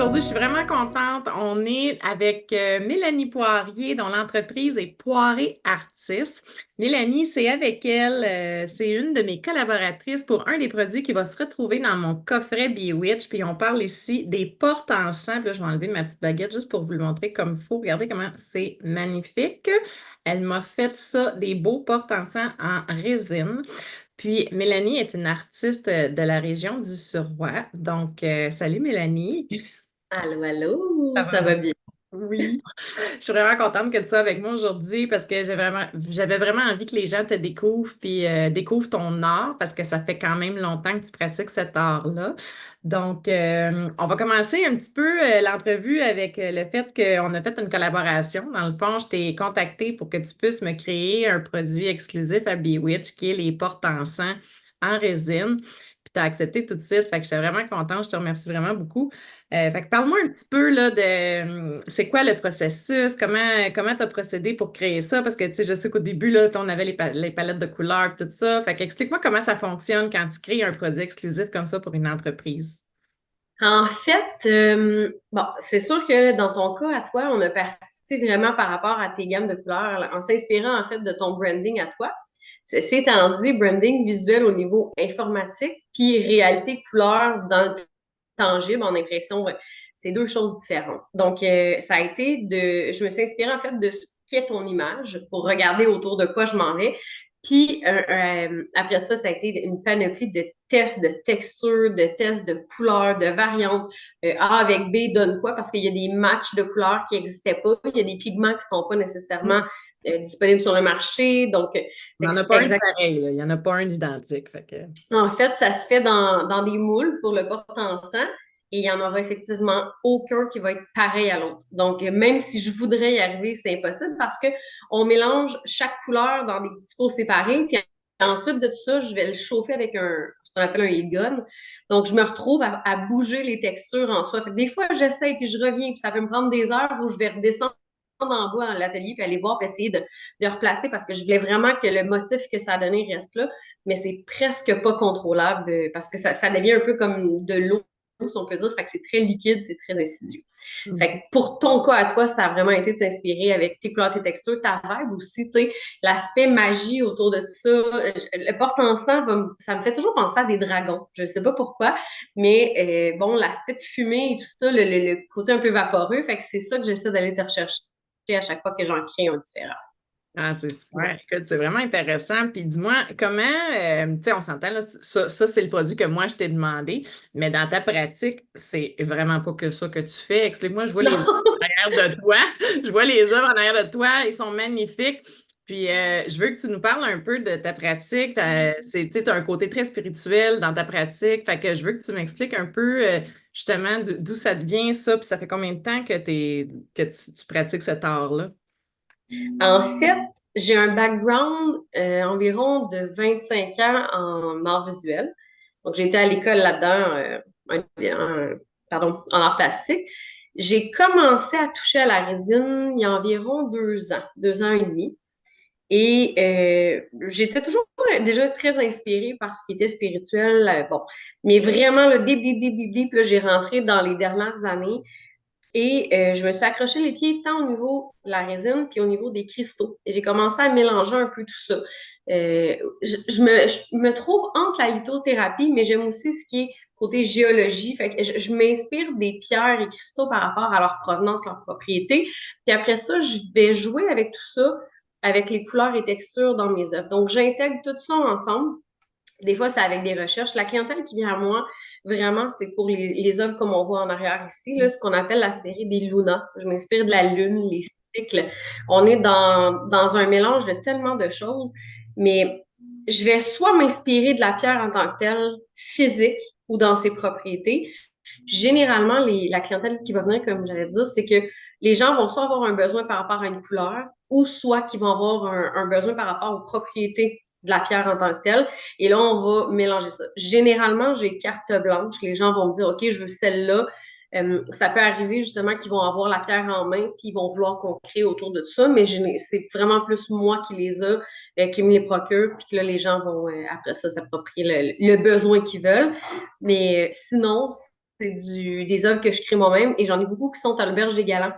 aujourd'hui, je suis vraiment contente. On est avec Mélanie Poirier, dont l'entreprise est Poiré Artistes. Mélanie, c'est avec elle, c'est une de mes collaboratrices pour un des produits qui va se retrouver dans mon coffret Bewitch. Puis on parle ici des portes en sang. Puis là, je vais enlever ma petite baguette juste pour vous le montrer comme il faut. Regardez comment c'est magnifique. Elle m'a fait ça, des beaux portes en sang en résine. Puis Mélanie est une artiste de la région du Suroît. Donc, salut Mélanie. Allô, Ça allô, va ça bien? va bien. Oui. Je suis vraiment contente que tu sois avec moi aujourd'hui parce que j'avais vraiment envie que les gens te découvrent puis découvrent ton art parce que ça fait quand même longtemps que tu pratiques cet art-là. Donc, on va commencer un petit peu l'entrevue avec le fait qu'on a fait une collaboration. Dans le fond, je t'ai contacté pour que tu puisses me créer un produit exclusif à Bewitch qui est les portes en sang en résine. Puis tu as accepté tout de suite. Fait que j'étais vraiment contente. Je te remercie vraiment beaucoup. Fait que parle-moi un petit peu là, de c'est quoi le processus, comment tu as procédé pour créer ça, parce que tu sais, je sais qu'au début, là, on avait les palettes de couleurs, tout ça. Fait que explique-moi comment ça fonctionne quand tu crées un produit exclusif comme ça pour une entreprise. En fait, bon, c'est sûr que dans ton cas, à toi, on a parti vraiment par rapport à tes gammes de couleurs, là, en s'inspirant en fait de ton branding à toi. Ceci étant dit, branding visuel au niveau informatique, puis réalité couleur dans le tangible, en impression, c'est deux choses différentes. Donc, ça a été je me suis inspirée en fait de ce qu'est ton image pour regarder autour de quoi je m'en vais. Puis après ça, ça a été une panoplie de tests de texture, de tests de couleurs, de variantes. A avec B donne quoi? Parce qu'il y a des matchs de couleurs qui n'existaient pas. Il y a des pigments qui ne sont pas nécessairement disponibles sur le marché. Donc, Il n'y en a pas un de pareil, là. Il n'y en a pas un d'identique. Fait que... en fait, ça se fait dans des moules pour le porte-en-sang et il y en aura effectivement aucun qui va être pareil à l'autre. Donc, même si je voudrais y arriver, c'est impossible parce que on mélange chaque couleur dans des petits pots séparés. Puis ensuite de tout ça, je vais le chauffer avec ce qu'on appelle un heat gun. Donc, je me retrouve à bouger les textures en soi. Fait que des fois, j'essaye puis je reviens puis ça peut me prendre des heures où je vais redescendre en bas à l'atelier puis aller voir puis essayer de replacer parce que je voulais vraiment que le motif que ça a donné reste là, mais c'est presque pas contrôlable parce que ça devient un peu comme de l'eau, si on peut dire. Fait que c'est très liquide, c'est très insidieux. Fait que pour ton cas à toi, ça a vraiment été de s'inspirer avec tes couleurs, tes textures, ta vibe aussi, tu sais, l'aspect magie autour de tout ça. Le porte-encens, ça me fait toujours penser à des dragons. Je ne sais pas pourquoi, mais bon, l'aspect de fumée et tout ça, le côté un peu vaporeux, fait que c'est ça que j'essaie d'aller te rechercher à chaque fois que j'en crée un différent. Ah, c'est super. Écoute, c'est vraiment intéressant. Puis dis-moi, comment, tu sais, on s'entend, là, ça c'est le produit que moi, je t'ai demandé, mais dans ta pratique, c'est vraiment pas que ça que tu fais. Explique-moi, je vois les œuvres Non! en arrière de toi. Je vois les œuvres en arrière de toi. Ils sont magnifiques. Puis je veux que tu nous parles un peu de ta pratique. Tu sais, t'as un côté très spirituel dans ta pratique. Fait que je veux que tu m'expliques un peu, justement, d'où ça devient ça, puis ça fait combien de temps que, tu pratiques cet art-là? En fait, j'ai un background environ de 25 ans en art visuel. Donc, j'ai été à l'école là-dedans, pardon, en art plastique. J'ai commencé à toucher à la résine il y a environ 2 ans et demi. Et j'étais toujours déjà très inspirée par ce qui était spirituel. Bon, mais vraiment, le deep, là, j'ai rentré dans les dernières années et je me suis accroché les pieds tant au niveau de la résine puis au niveau des cristaux. Et j'ai commencé à mélanger un peu tout ça. Je me trouve entre la lithothérapie, mais j'aime aussi ce qui est côté géologie. Fait que je m'inspire des pierres et cristaux par rapport à leur provenance, leur propriété. Puis après ça, je vais jouer avec tout ça, avec les couleurs et textures dans mes œuvres. Donc, j'intègre tout ça ensemble. Des fois, c'est avec des recherches. La clientèle qui vient à moi, vraiment, c'est pour les œuvres comme on voit en arrière ici, là, ce qu'on appelle la série des Luna. Je m'inspire de la lune, les cycles. On est dans un mélange de tellement de choses, mais je vais soit m'inspirer de la pierre en tant que telle, physique ou dans ses propriétés. Généralement, la clientèle qui va venir, comme j'allais dire, c'est que les gens vont soit avoir un besoin par rapport à une couleur ou soit qu'ils vont avoir un besoin par rapport aux propriétés de la pierre en tant que telle. Et là, on va mélanger ça. Généralement, j'ai carte blanche. Les gens vont me dire, OK, je veux celle-là. Ça peut arriver justement qu'ils vont avoir la pierre en main puis ils vont vouloir qu'on crée autour de tout ça, mais c'est vraiment plus moi qui les a, qui me les procure, puis que là, les gens vont après ça s'approprier le besoin qu'ils veulent. Mais sinon, c'est des œuvres que je crée moi-même et j'en ai beaucoup qui sont à l'Auberge des Galants.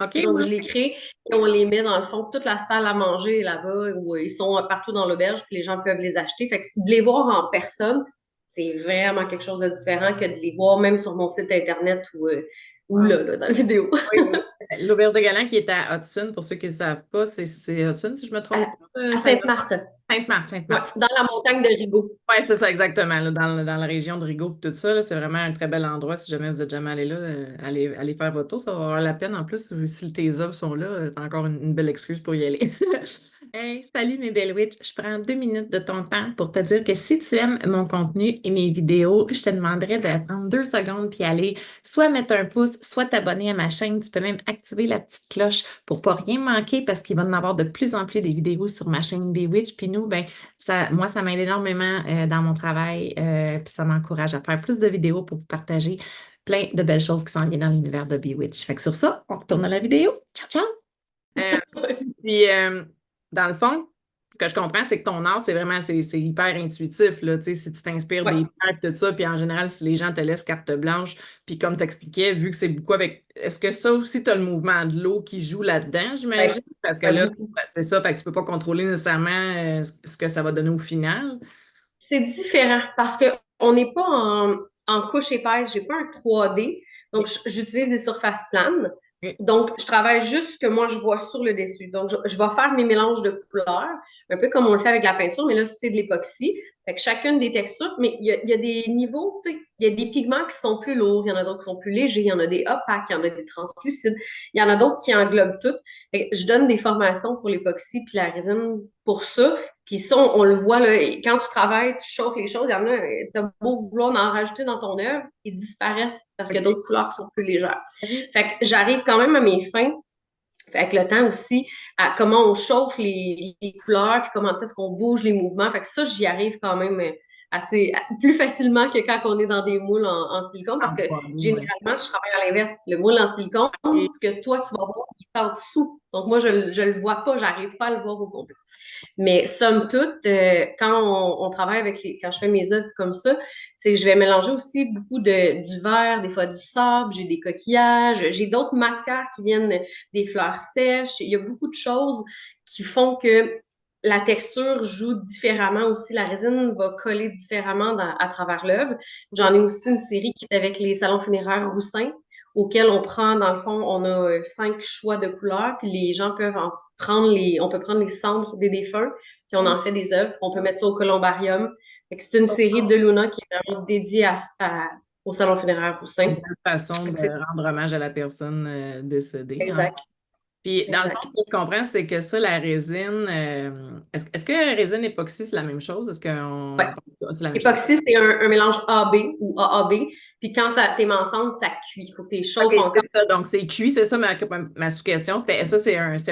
OK, Donc, ouais. je les crée et on les met dans le fond de toute la salle à manger là-bas où ils sont partout dans l'auberge puis les gens peuvent les acheter. Fait que de les voir en personne, c'est vraiment quelque chose de différent que de les voir même sur mon site internet ou Ah, là, dans la vidéo. oui, oui. L'Auberge de Galant qui est à Hudson, pour ceux qui ne savent pas, c'est Hudson, si je me À, trompe pas, à Saint-Laurent. Sainte-Marthe. Sainte-Marthe, Ouais, Sainte-Marthe. dans la montagne de Rigaud. Oui, c'est ça, exactement. Là, dans la région de Rigaud, tout ça, là, c'est vraiment un très bel endroit. Si jamais vous êtes jamais allé là, allez faire votre tour. Ça va avoir la peine. En plus, si tes œuvres sont là, c'est encore une belle excuse pour y aller. Hey, salut mes belles witches. Je prends 2 minutes de ton temps pour te dire que si tu aimes mon contenu et mes vidéos, je te demanderais de prendre 2 secondes puis aller soit mettre un pouce, soit t'abonner à ma chaîne. Tu peux même activer la petite cloche pour pas rien manquer parce qu'il va y en avoir de plus en plus des vidéos sur ma chaîne des Witch. Puis nous, ben, moi, ça m'aide énormément dans mon travail, puis ça m'encourage à faire plus de vidéos pour vous partager plein de belles choses qui s'en viennent dans l'univers de Bewitch. Fait que sur ça, on retourne à la vidéo. Ciao, ciao! Euh, puis, dans le fond, ce que je comprends, c'est que ton art, c'est vraiment, c'est hyper intuitif, là, tu sais, si tu t'inspires Ouais, des pierres, tout ça, puis en général, si les gens te laissent carte blanche, puis comme tu expliquais, vu que c'est beaucoup avec... Est-ce que ça aussi, tu as le mouvement de l'eau qui joue là-dedans, ouais, j'imagine? Parce que ouais, là, beaucoup. c'est ça, fait que tu peux pas contrôler nécessairement ce que ça va donner au final. C'est différent parce que on n'est pas en couche épaisse, j'ai pas un 3D, donc j'utilise des surfaces planes. OK. Donc, je travaille juste ce que moi je vois sur le dessus. Donc, je vais faire mes mélanges de couleurs, un peu comme on le fait avec la peinture, mais là, c'est de l'époxy. Fait que chacune des textures, mais il y a des niveaux, tu sais, il y a des pigments qui sont plus lourds, il y en a d'autres qui sont plus légers, il y en a des opaques, il y en a des translucides, il y en a d'autres qui englobent tout. Fait que je donne des formations pour l'époxy puis la résine pour ça. Puis ça, on le voit, là, quand tu travailles, tu chauffes les choses, il y en a, t'as beau vouloir en rajouter dans ton œuvre, ils disparaissent parce qu'il y a OK. d'autres couleurs qui sont plus légères. Fait que j'arrive quand même à mes fins, avec le temps aussi, à comment on chauffe les couleurs, puis comment est-ce qu'on bouge les mouvements. Fait que ça, j'y arrive quand même plus facilement que quand on est dans des moules en silicone, parce En que poids, ouais. généralement, je travaille à l'inverse. Le moule en silicone, ce que toi, tu vas voir, il est en dessous. Donc moi, je le vois pas, j'arrive pas à le voir au complet. Mais somme toute, quand on travaille quand je fais mes œuvres comme ça, c'est que je vais mélanger aussi beaucoup du verre, des fois du sable, j'ai des coquillages, j'ai d'autres matières qui viennent des fleurs sèches. Il y a beaucoup de choses qui font que la texture joue différemment aussi. La résine va coller différemment à travers l'œuvre. J'en ai aussi une série qui est avec les salons funéraires Roussin, auquel on prend, dans le fond, on a 5 choix de couleurs, puis les gens peuvent on peut prendre les cendres des défunts, puis on en fait des œuvres, on peut mettre ça au columbarium. Fait que c'est une série de Luna qui est vraiment dédiée au salon funéraire Roussin. Une belle façon Fait de que c'est rendre hommage à la personne décédée, hein. exact, Puis, dans le fond, exact. ce que je comprends, c'est que ça, la résine, est-ce que résine époxy, c'est la même chose? Est-ce Ouais. qu'on... C'est la même chose. Époxy, c'est un mélange AB ou AAB. Puis quand ça t'es ensemble, ça cuit. Il faut que tu les OK, chauffes encore. c'est ça. Donc, c'est cuit, c'est ça ma sous-question. C'était, ça,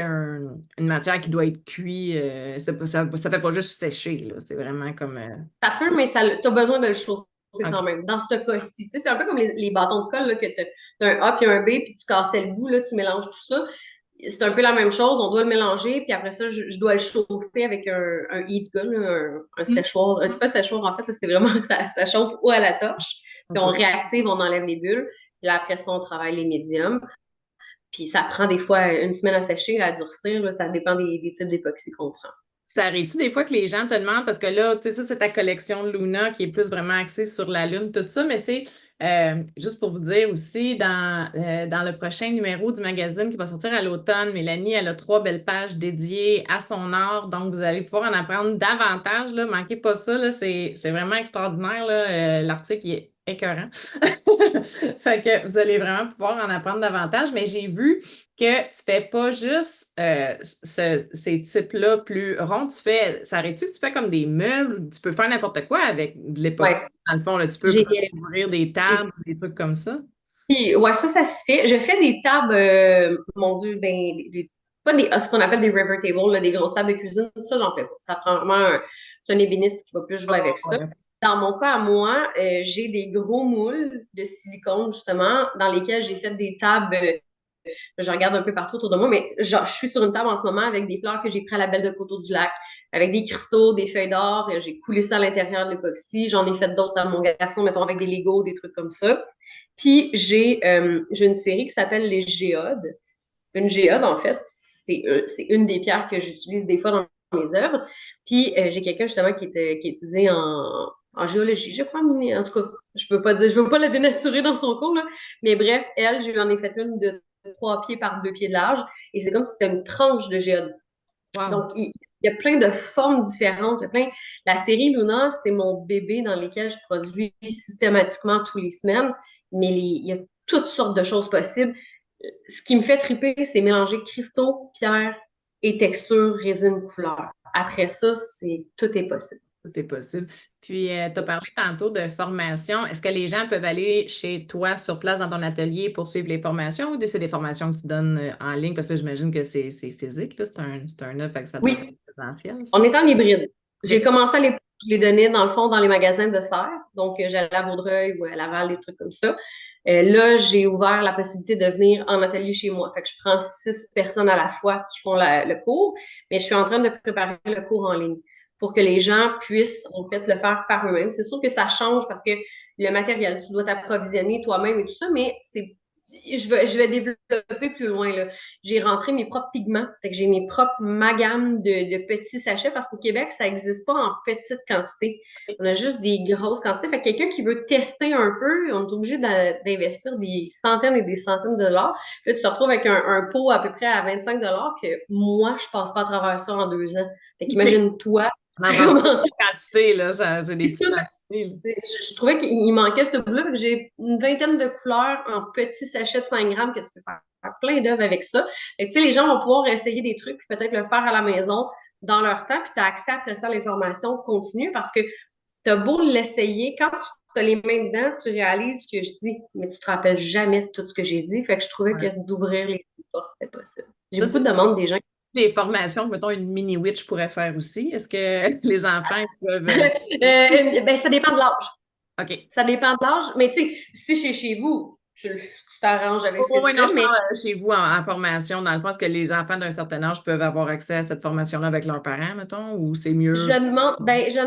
une matière qui doit être cuite. Ça fait pas juste sécher, là. C'est vraiment comme... Ça peut, mais tu as besoin de le chauffer quand OK. même. Dans ce cas-ci, tu sais, c'est un peu comme les bâtons de colle, là, que tu as un A puis un B, puis tu cassais le bout, là, tu mélanges tout ça. C'est un peu la même chose, on doit le mélanger, puis après ça, je dois le chauffer avec un heat gun, là, un Mm. séchoir. C'est pas séchoir, en fait, là, c'est vraiment ça chauffe ou à la torche, puis on OK. réactive, on enlève les bulles, puis là, après ça, on travaille les médiums. Puis ça prend des fois une semaine à sécher, à durcir, là, ça dépend des types d'époxy qu'on prend. Ça arrive-tu des fois que les gens te demandent, parce que là, tu sais, ça, c'est ta collection de Luna qui est plus vraiment axée sur la Lune, tout ça, mais tu sais, juste pour vous dire aussi, dans le prochain numéro du magazine qui va sortir à l'automne, Mélanie, elle a 3 belles pages dédiées à son art, donc vous allez pouvoir en apprendre davantage, là, manquez pas ça, là, c'est vraiment extraordinaire, là, l'article il est écœurant. Fait que vous allez vraiment pouvoir en apprendre davantage, mais j'ai vu que tu fais pas juste ces types-là plus ronds, ça arrive-tu que tu fais comme des meubles, tu peux faire n'importe quoi avec de l'époxy, Ouais, dans le fond, là, tu peux j'ai, ouvrir des j'ai tables, des trucs comme ça. Puis, ouais, ça se fait. Je fais des tables, mon Dieu, ben, pas ce qu'on appelle des river tables, là, des grosses tables de cuisine. Ça, j'en fais pas. Ça prend vraiment c'est un ébéniste qui va plus jouer avec ça. Ouais. Dans mon cas, à moi, j'ai des gros moules de silicone, justement, dans lesquels j'ai fait des tables. Je regarde un peu partout autour de moi, mais genre, je suis sur une table en ce moment avec des fleurs que j'ai pris à la belle de Coteau-du-Lac, avec des cristaux, des feuilles d'or. J'ai coulé ça à l'intérieur de l'époxy. J'en ai fait d'autres à mon garçon, mettons, avec des Legos, des trucs comme ça. Puis j'ai une série qui s'appelle les géodes. Une géode, en fait, c'est une des pierres que j'utilise des fois dans mes œuvres. Puis j'ai quelqu'un justement qui étudie en géologie, je crois. Mais en tout cas, je veux pas la dénaturer dans son cours, là. Mais bref, elle, je lui en ai fait une de 3 pieds par 2 pieds de large. Et c'est comme si c'était une tranche de géode. Wow. Donc, il y a plein de formes différentes. La série Luna, c'est mon bébé dans lequel je produis systématiquement tous les semaines. Mais il y a toutes sortes de choses possibles. Ce qui me fait triper, c'est mélanger cristaux, pierres et textures, résine, couleur. Après ça, tout est possible. Tout est possible. Puis, tu as parlé tantôt de formation. Est-ce que les gens peuvent aller chez toi sur place dans ton atelier pour suivre les formations ou c'est des formations que tu donnes en ligne? Parce que là, j'imagine que c'est physique, là, c'est un œuf, fait que ça doit être Oui, présentiel, ça. on est en hybride. J'ai OK. commencé à l'époque, je les donnais dans le fond dans les magasins de serre. Donc, j'allais à Vaudreuil ou à Laval, des trucs comme ça. Là, j'ai ouvert la possibilité de venir en atelier chez moi. Fait que je prends 6 personnes à la fois qui font le cours, mais je suis en train de préparer le cours en ligne pour que les gens puissent, en fait, le faire par eux-mêmes. C'est sûr que ça change parce que le matériel, tu dois t'approvisionner toi-même et tout ça, mais je vais développer plus loin, là. J'ai rentré mes propres pigments. Fait que j'ai mes propres magammes de petits sachets parce qu'au Québec, ça n'existe pas en petite quantité. On a juste des grosses quantités. Fait que quelqu'un qui veut tester un peu, on est obligé d'investir des centaines et des centaines de dollars. Puis là, tu te retrouves avec un pot à peu près à 25 dollars que moi, je passe pas à travers ça en 2 ans. Fait OK. qu'imagine-toi On en vend pas comment de quantité, là, c'est des petites quantités, là. je trouvais qu'il manquait ce bout-là. Fait que j'ai une vingtaine de couleurs en petits sachets de 5 grammes que tu peux faire plein d'œuvres avec ça. Fait que, tu sais, les gens vont pouvoir essayer des trucs puis peut-être le faire à la maison dans leur temps. Puis tu as accès après ça à l'information continue parce que tu as beau l'essayer. Quand tu as les mains dedans, tu réalises ce que je dis, mais tu te rappelles jamais de tout ce que j'ai dit. Fait que je trouvais que Ouais. d'ouvrir les portes, c'était possible. J'ai Ça, beaucoup c'est de demandes des gens. des formations que, mettons, une mini-witch pourrait faire aussi. Est-ce que les enfants ils peuvent. Ben, ça dépend de l'âge. OK. Ça dépend de l'âge. Mais tu sais, si chez vous, tu t'arranges avec ce que Oui, tu non, fais, je mais parle chez vous en formation. Dans le fond, est-ce que les enfants d'un certain âge peuvent avoir accès à cette formation-là avec leurs parents, mettons, ou c'est mieux? je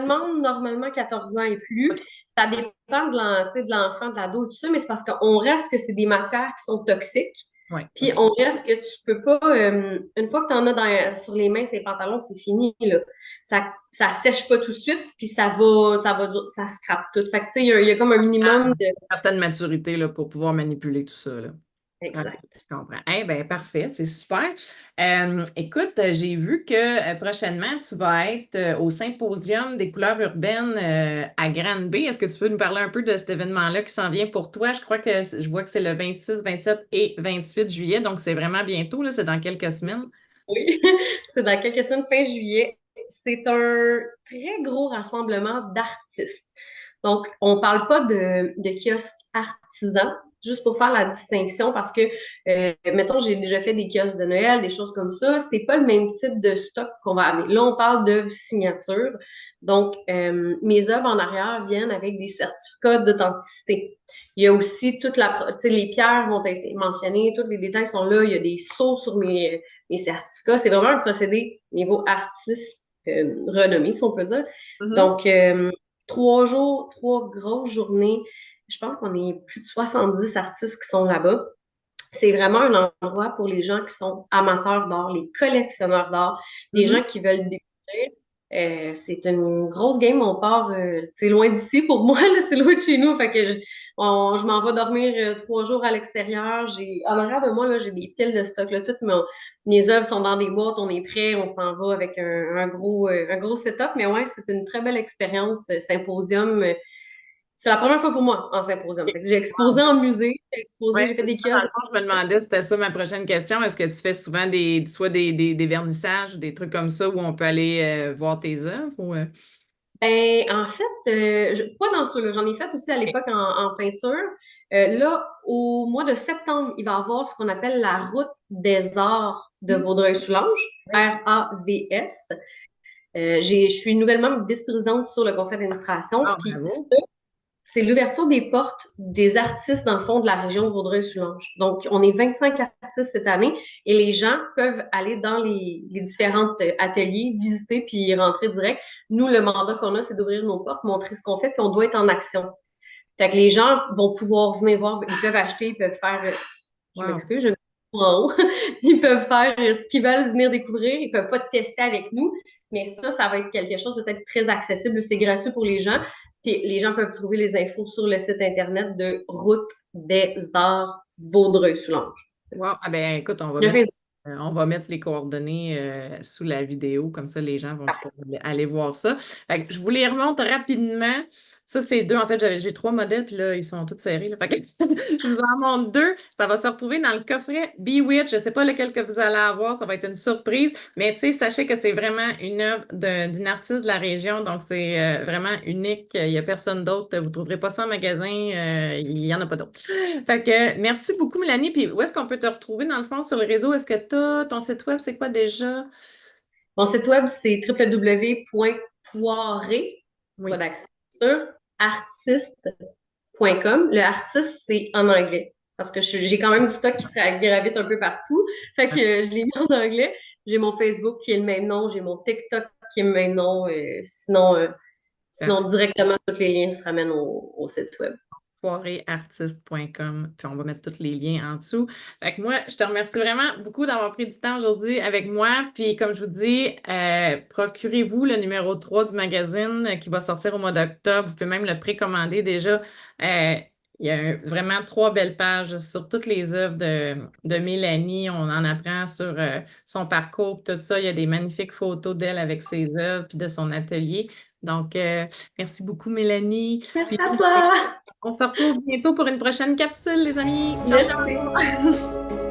demande normalement 14 ans et plus. OK. Ça dépend tu sais, de l'enfant, de l'ado, tout ça, mais c'est parce qu'on reste que c'est des matières qui sont toxiques. Oui, Puis OK. on reste que tu peux pas, une fois que tu en as sur les mains, ces pantalons, c'est fini, là. Ça sèche pas tout de suite, puis ça scrape tout. Fait que tu sais, il y a comme un minimum de. Certaine maturité là, pour pouvoir manipuler tout ça, là. OK, Exact. je comprends. Eh bien, parfait, c'est super. Écoute, j'ai vu que prochainement, tu vas être au Symposium des couleurs urbaines à Granby. Est-ce que tu peux nous parler un peu de cet événement-là qui s'en vient pour toi? Je crois que je vois que c'est le 26, 27 et 28 juillet, donc c'est vraiment bientôt, là, c'est dans quelques semaines. Oui, c'est dans quelques semaines, fin juillet. C'est un très gros rassemblement d'artistes. Donc, on parle pas de kiosques artisans, juste pour faire la distinction, parce que, mettons, j'ai déjà fait des kiosques de Noël, des choses comme ça. C'est pas le même type de stock qu'on va amener. Là, on parle d'œuvres signatures. Donc, mes œuvres en arrière viennent avec des certificats d'authenticité. Il y a aussi tu sais, les pierres vont être mentionnées, tous les détails sont là. Il y a des sceaux sur mes certificats. C'est vraiment un procédé niveau artiste renommé, si on peut dire. Mhm. Donc, 3 jours, 3 grosses journées. Je pense qu'on est plus de 70 artistes qui sont là-bas. C'est vraiment un endroit pour les gens qui sont amateurs d'art, les collectionneurs d'art, des Mhm. gens qui veulent découvrir. C'est une grosse game. On part, c'est loin d'ici pour moi, là, c'est loin de chez nous. Fait que je m'en vais dormir 3 jours à l'extérieur. En arrière de moi, là, j'ai des piles de stock. Là, toutes mes œuvres sont dans des boîtes, on est prêt, on s'en va avec un gros setup. Mais ouais, c'est une très belle expérience, symposium. C'est la première fois pour moi en symposium. Fait que j'ai exposé en musée, Ouais, j'ai fait c'est des ça, dans kiosques. le fond, je me demandais, c'était ça ma prochaine question. Est-ce que tu fais souvent soit des vernissages ou des trucs comme ça où on peut aller voir tes œuvres ou. Ben, en fait, pas dans ceux-là. J'en ai fait aussi à l'époque en peinture. Là, au mois de septembre, il va y avoir ce qu'on appelle la Route des Arts de Mhm. Vaudreuil-Soulanges, Oui. RAVS. Je suis nouvellement vice-présidente sur le conseil d'administration. Ah, Puis bravo. c'est l'ouverture des portes des artistes, dans le fond, de la région de Vaudreuil-Soulanges. Donc, on est 25 artistes cette année et les gens peuvent aller dans les différents ateliers, visiter puis rentrer direct. Nous, le mandat qu'on a, c'est d'ouvrir nos portes, montrer ce qu'on fait, puis on doit être en action. Fait que les gens vont pouvoir venir voir, ils peuvent acheter, ils peuvent faire, je Wow. m'excuse, je me en haut. Ils peuvent faire ce qu'ils veulent venir découvrir, ils peuvent pas tester avec nous, mais ça va être quelque chose peut-être très accessible, c'est gratuit pour les gens. Puis les gens peuvent trouver les infos sur le site internet de Route des Arts Vaudreuil-Soulanges. Wow. Ah ben écoute, Le Facebook. on va mettre les coordonnées sous la vidéo, comme ça les gens vont pouvoir aller voir ça. Fait que je vous les remonte rapidement. Ça, c'est deux. En fait, j'ai trois modèles, puis là, ils sont tous serrés, là. Fait que je vous en montre deux. Ça va se retrouver dans le coffret Bewitch. Je ne sais pas lequel que vous allez avoir, ça va être une surprise. Mais tu sais, sachez que c'est vraiment une œuvre d'une artiste de la région, donc c'est vraiment unique. Il n'y a personne d'autre. Vous ne trouverez pas ça en magasin. Il n'y en a pas d'autres. Fait que merci beaucoup, Mélanie. Puis où est-ce qu'on peut te retrouver dans le fond sur le réseau? Est-ce que tu as ton site web, c'est quoi déjà? Mon site web, c'est www.poiré, pas Oui. d'accent, sur artiste.com. Le artiste, c'est en anglais. Parce que j'ai quand même du stock qui gravite un peu partout. Fait que je l'ai mis en anglais. J'ai mon Facebook qui est le même nom. J'ai mon TikTok qui est le même nom. Sinon, directement, tous les liens se ramènent au site web. Foiréartiste.com, puis on va mettre tous les liens en dessous. Fait que moi, je te remercie vraiment beaucoup d'avoir pris du temps aujourd'hui avec moi. Puis comme je vous dis, procurez-vous le numéro 3 du magazine qui va sortir au mois d'octobre. Vous pouvez même le précommander déjà. Euh, il y a vraiment trois belles pages sur toutes les œuvres de Mélanie. On en apprend sur son parcours, tout ça. Il y a des magnifiques photos d'elle avec ses œuvres, puis de son atelier. Donc, merci beaucoup, Mélanie. Merci Puis, à toi! on se retrouve bientôt pour une prochaine capsule, les amis. Ciao, Merci! ciao!